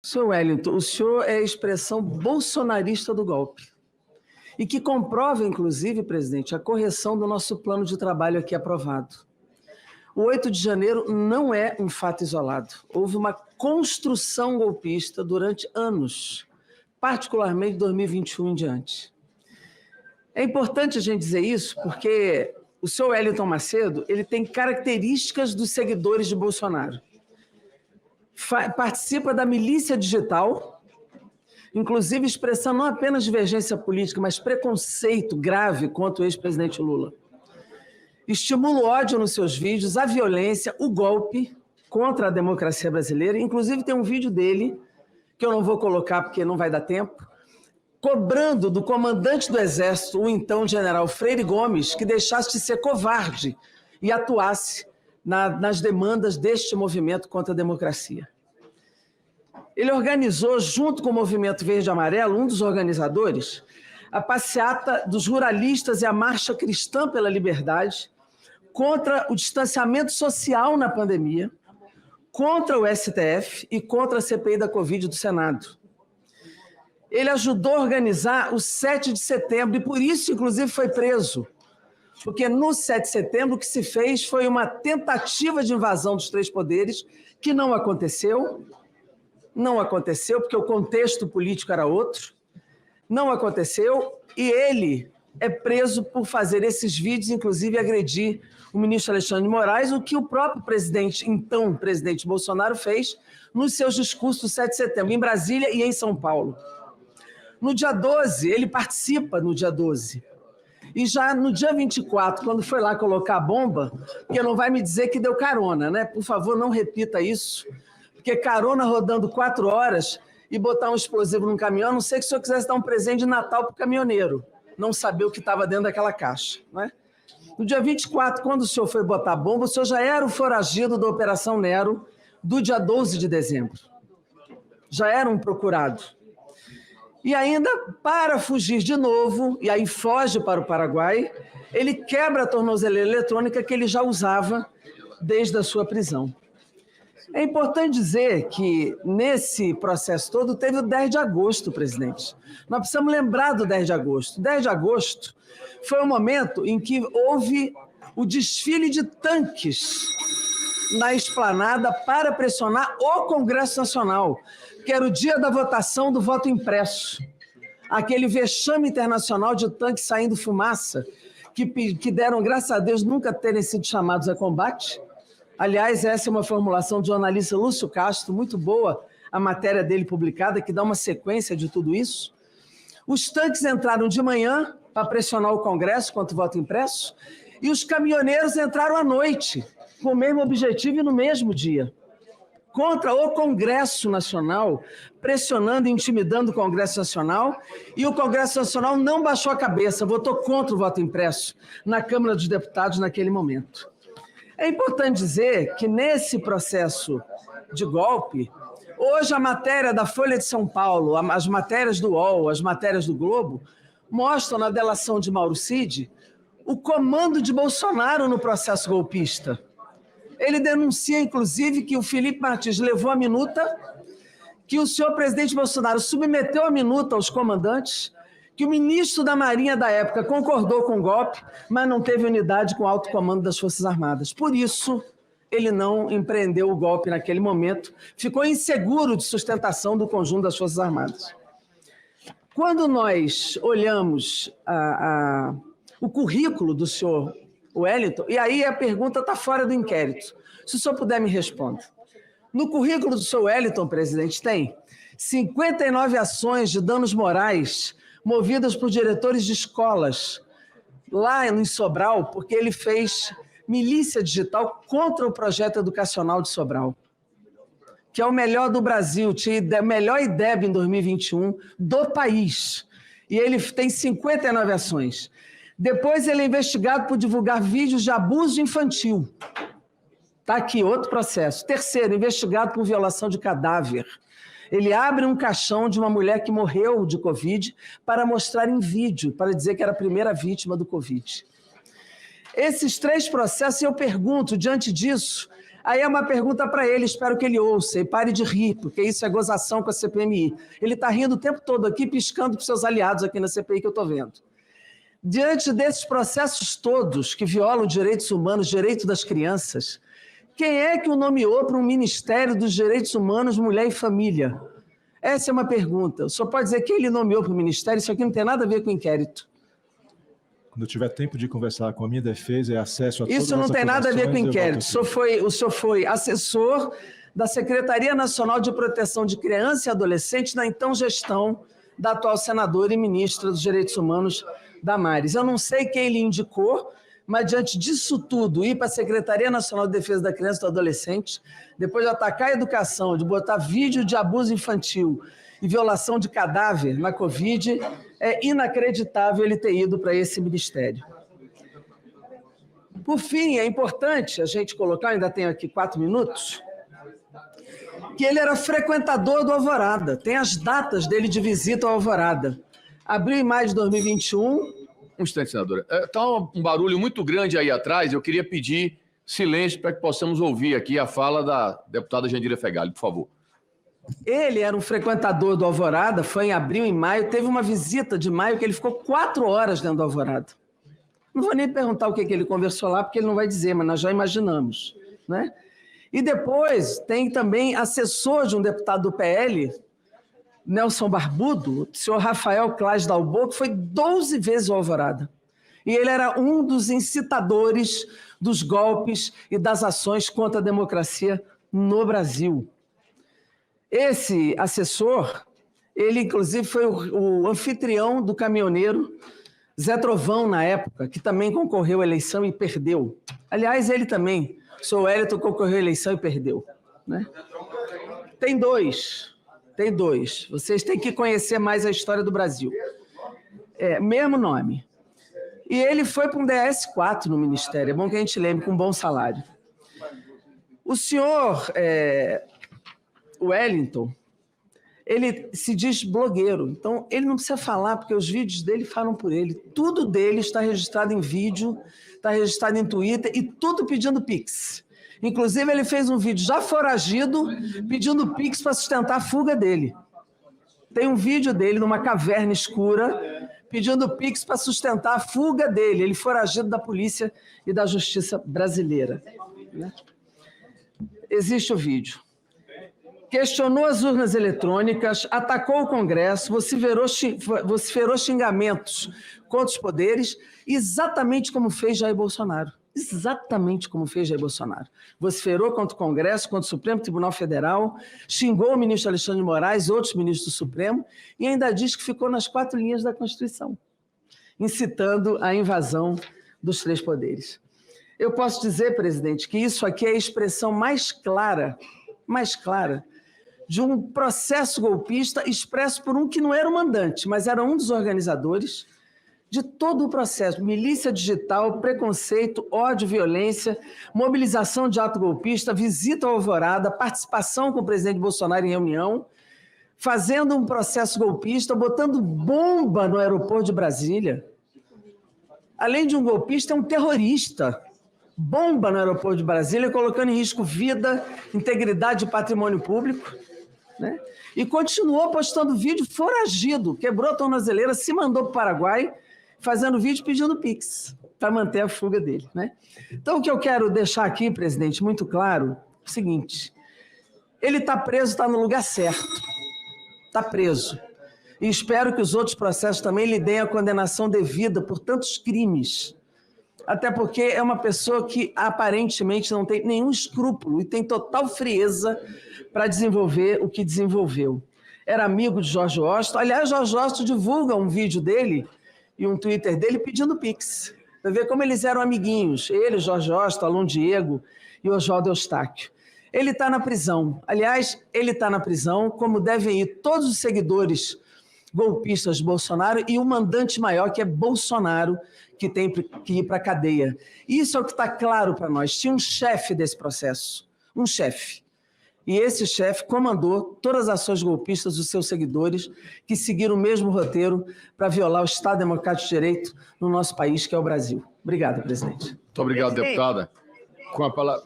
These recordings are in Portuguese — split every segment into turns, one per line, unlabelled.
Senhor Wellington, o senhor é a expressão bolsonarista do golpe e que comprova, inclusive, presidente, a correção do nosso plano de trabalho aqui aprovado. O 8 de janeiro não é um fato isolado. Houve uma construção golpista durante anos, particularmente de 2021 em diante. É importante a gente dizer isso porque o senhor Wellington Macedo ele tem características dos seguidores de Bolsonaro. Participa da milícia digital, inclusive expressando não apenas divergência política, mas preconceito grave contra o ex-presidente Lula. Estimula o ódio nos seus vídeos, a violência, o golpe contra a democracia brasileira. Inclusive tem um vídeo dele, que eu não vou colocar porque não vai dar tempo, cobrando do comandante do Exército, o então general Freire Gomes, que deixasse de ser covarde e atuasse nas demandas deste movimento contra a democracia. Ele organizou, junto com o Movimento Verde e Amarelo, um dos organizadores, a passeata dos ruralistas e a Marcha Cristã pela Liberdade, contra o distanciamento social na pandemia, contra o STF e contra a CPI da Covid do Senado. Ele ajudou a organizar o 7 de setembro e por isso, inclusive, foi preso. Porque no 7 de setembro o que se fez foi uma tentativa de invasão dos três poderes que não aconteceu porque o contexto político era outro, não aconteceu e ele é preso por fazer esses vídeos, inclusive agredir o ministro Alexandre de Moraes, o que o próprio presidente, então presidente Bolsonaro, fez nos seus discursos do 7 de setembro, em Brasília e em São Paulo. No dia 12, ele participa no dia 12. E já no dia 24, quando foi lá colocar a bomba, porque não vai me dizer que deu carona, né? Por favor, não repita isso, porque carona rodando 4 horas e botar um explosivo num caminhão, a não ser que o senhor quisesse dar um presente de Natal para o caminhoneiro, não saber o que estava dentro daquela caixa, né? No dia 24, quando o senhor foi botar a bomba, o senhor já era o foragido da Operação Nero do dia 12 de dezembro. Já era um procurado. E ainda, para fugir de novo, e aí foge para o Paraguai, ele quebra a tornozeleira eletrônica que ele já usava desde a sua prisão. É importante dizer que, nesse processo todo, teve o 10 de agosto, presidente. Nós precisamos lembrar do 10 de agosto. O 10 de agosto foi o momento em que houve o desfile de tanques na esplanada para pressionar o Congresso Nacional, que era o dia da votação do voto impresso. Aquele vexame internacional de tanques saindo fumaça, que deram, graças a Deus, nunca terem sido chamados a combate. Aliás, essa é uma formulação do jornalista Lúcio Castro, muito boa a matéria dele publicada, que dá uma sequência de tudo isso. Os tanques entraram de manhã para pressionar o Congresso contra o voto impresso, e os caminhoneiros entraram à noite, com o mesmo objetivo e no mesmo dia, contra o Congresso Nacional, pressionando e intimidando o Congresso Nacional, e o Congresso Nacional não baixou a cabeça, votou contra o voto impresso na Câmara dos Deputados naquele momento. É importante dizer que nesse processo de golpe, hoje a matéria da Folha de São Paulo, as matérias do UOL, as matérias do Globo, mostram na delação de Mauro Cid o comando de Bolsonaro no processo golpista. Ele denuncia, inclusive, que o Felipe Martins levou a minuta, que o senhor presidente Bolsonaro submeteu a minuta aos comandantes, que o ministro da Marinha da época concordou com o golpe, mas não teve unidade com o alto comando das Forças Armadas. Por isso, ele não empreendeu o golpe naquele momento, ficou inseguro de sustentação do conjunto das Forças Armadas. Quando nós olhamos o currículo do senhor Wellington, e aí a pergunta está fora do inquérito, se o senhor puder me responder. No currículo do senhor Wellington, presidente, tem 59 ações de danos morais movidas por diretores de escolas, lá em Sobral, porque ele fez milícia digital contra o projeto educacional de Sobral, que é o melhor do Brasil, tinha o melhor IDEB em 2021 do país, e ele tem 59 ações. Depois ele é investigado por divulgar vídeos de abuso infantil. Está aqui, outro processo. Terceiro, investigado por violação de cadáver. Ele abre um caixão de uma mulher que morreu de Covid para mostrar em vídeo, para dizer que era a primeira vítima do Covid. Esses 3 processos, eu pergunto, diante disso, Aí é uma pergunta para ele, espero que ele ouça e pare de rir, porque isso é gozação com a CPMI. Ele está rindo o tempo todo aqui, piscando para os seus aliados aqui na CPI que eu estou vendo. Diante desses processos todos que violam direitos humanos, direito das crianças, quem é que o nomeou para um Ministério dos Direitos Humanos, Mulher e Família? Essa é uma pergunta. O senhor pode dizer quem ele nomeou para o Ministério? Isso aqui não tem nada a ver com o inquérito.
Quando eu tiver tempo de conversar com a minha defesa e acesso a todas as
Isso não tem nada a ver com o inquérito. O senhor foi assessor da Secretaria Nacional de Proteção de Criança e Adolescente na então gestão da atual senadora e ministra dos Direitos Humanos, Damares. Eu não sei quem ele indicou, mas diante disso tudo, ir para a Secretaria Nacional de Defesa da Criança e do Adolescente, depois de atacar a educação, de botar vídeo de abuso infantil e violação de cadáver na Covid, é inacreditável ele ter ido para esse ministério. Por fim, é importante a gente colocar, ainda tenho aqui 4 minutos, que ele era frequentador do Alvorada. Tem as datas dele de visita ao Alvorada. Abril e maio de 2021.
Um instante, senadora. Está um barulho muito grande aí atrás. Eu queria pedir silêncio para que possamos ouvir aqui a fala da deputada Jandira Fegali, por favor.
Ele era um frequentador do Alvorada, foi em abril e maio, teve uma visita de maio que ele ficou 4 horas dentro do Alvorada. Não vou nem perguntar o que ele conversou lá, porque ele não vai dizer, mas nós já imaginamos, né? E depois tem também assessor de um deputado do PL, Nelson Barbudo, o senhor Rafael Claes Dalbo, que foi 12 vezes ao Alvorada. E ele era um dos incitadores dos golpes e das ações contra a democracia no Brasil. Esse assessor, ele inclusive foi o anfitrião do caminhoneiro Zé Trovão, na época, que também concorreu à eleição e perdeu. Aliás, ele também, o senhor Wellington, concorreu à eleição e perdeu, né? Tem dois. Vocês têm que conhecer mais a história do Brasil. Mesmo nome. E ele foi para um DS4 no Ministério, é bom que a gente lembre, com um bom salário. O senhor Wellington, ele se diz blogueiro, então ele não precisa falar, porque os vídeos dele falam por ele. Tudo dele está registrado em vídeo, está registrado em Twitter e tudo pedindo Pix. Inclusive, ele fez um vídeo já foragido, pedindo Pix para sustentar a fuga dele. Tem um vídeo dele numa caverna escura, pedindo Pix para sustentar a fuga dele. Ele foragido da polícia e da justiça brasileira, né? Existe o vídeo. Questionou as urnas eletrônicas, atacou o Congresso, vociferou xingamentos contra os poderes, exatamente como fez Jair Bolsonaro. Exatamente como fez Jair Bolsonaro. Vociferou contra o Congresso, contra o Supremo Tribunal Federal, xingou o ministro Alexandre de Moraes, outros ministros do Supremo, e ainda diz que ficou nas 4 linhas da Constituição, incitando a invasão dos 3 poderes. Eu posso dizer, presidente, que isso aqui é a expressão mais clara de um processo golpista expresso por um que não era o mandante, mas era um dos organizadores de todo o processo: milícia digital, preconceito, ódio, violência, mobilização de ato golpista, visita ao Alvorada, participação com o presidente Bolsonaro em reunião, fazendo um processo golpista, botando bomba no aeroporto de Brasília. Além de um golpista, é um terrorista. Bomba no aeroporto de Brasília, colocando em risco vida, integridade e patrimônio público, né? E continuou postando vídeo foragido, quebrou a tornozeleira, se mandou para o Paraguai, fazendo vídeo pedindo Pix, para manter a fuga dele, né? Então, o que eu quero deixar aqui, presidente, muito claro, é o seguinte: ele está preso, está no lugar certo, está preso. E espero que os outros processos também lhe deem a condenação devida por tantos crimes, até porque é uma pessoa que aparentemente não tem nenhum escrúpulo e tem total frieza para desenvolver o que desenvolveu. Era amigo de Jorge Washington. Aliás, Jorge Washington divulga um vídeo dele e um Twitter dele pedindo Pix, para ver como eles eram amiguinhos. Ele, Jorge Washington, Alon Diego e Oswaldo Eustáquio. Ele está na prisão. Aliás, ele está na prisão, como devem ir todos os seguidores golpistas de Bolsonaro e o mandante maior, que é Bolsonaro, que tem que ir para a cadeia. Isso é o que está claro para nós. Tinha um chefe desse processo, um chefe. E esse chefe comandou todas as ações golpistas dos seus seguidores, que seguiram o mesmo roteiro para violar o Estado Democrático de Direito no nosso país, que é o Brasil. Obrigado, presidente.
Muito obrigado, deputada. Com a palavra...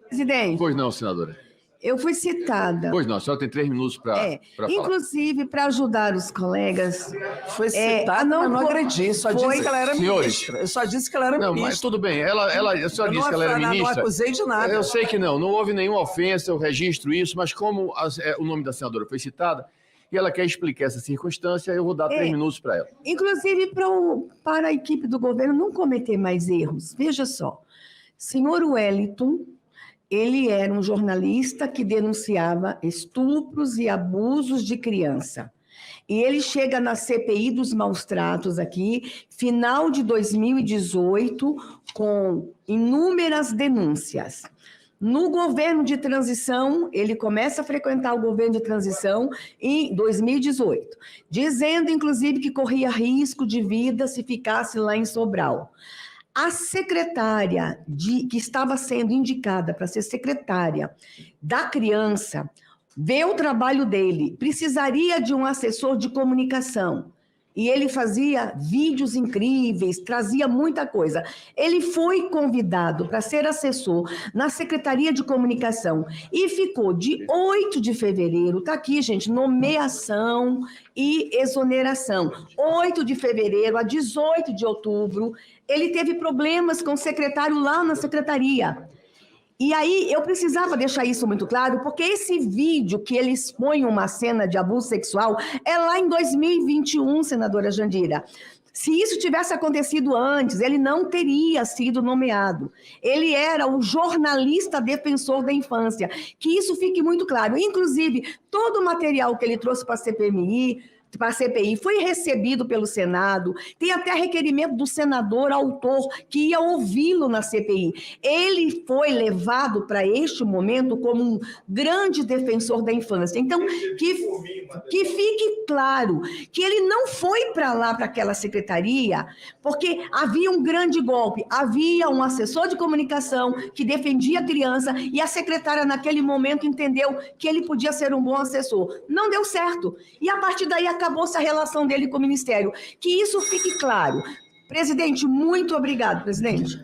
Presidente,
Pois não, senadora.
eu fui citada.
Pois não, a senhora tem 3 minutos para falar.
Inclusive, para ajudar os colegas.
Foi citada, mas não agredi. Só disse que ela era
Senhores.
ministra. Eu só disse que ela era
Não,
ministra.
mas tudo bem. A senhora disse que ela era ministra.
Não acusei de nada.
Eu sei que não houve nenhuma ofensa, eu registro isso, mas como o nome da senadora foi citado e ela quer explicar essa circunstância, eu vou dar 3 minutos para ela.
Inclusive, para a equipe do governo não cometer mais erros. Veja só, senhor Wellington, ele era um jornalista que denunciava estupros e abusos de criança. E ele chega na CPI dos maus-tratos aqui, final de 2018, com inúmeras denúncias. No governo de transição, ele começa a frequentar o governo de transição em 2018, dizendo, inclusive, que corria risco de vida se ficasse lá em Sobral. A secretária que estava sendo indicada para ser secretária da criança vê o trabalho dele, precisaria de um assessor de comunicação. E ele fazia vídeos incríveis, trazia muita coisa. Ele foi convidado para ser assessor na Secretaria de Comunicação e ficou de 8 de fevereiro, está aqui, gente, nomeação e exoneração. 8 de fevereiro a 18 de outubro, ele teve problemas com o secretário lá na secretaria. E aí, eu precisava deixar isso muito claro, porque esse vídeo que ele expõe uma cena de abuso sexual é lá em 2021, senadora Jandira. Se isso tivesse acontecido antes, ele não teria sido nomeado. Ele era o jornalista defensor da infância. Que isso fique muito claro. Inclusive, todo o material que ele trouxe para a CPI, foi recebido pelo Senado, tem até requerimento do senador autor que ia ouvi-lo na CPI. Ele foi levado para este momento como um grande defensor da infância. Então, que fique claro que ele não foi para lá, para aquela secretaria, porque havia um grande golpe, havia um assessor de comunicação que defendia a criança e a secretária, naquele momento, entendeu que ele podia ser um bom assessor. Não deu certo. E, a partir daí, acabou-se a relação dele com o Ministério. Que isso fique claro. Presidente, muito obrigado, presidente.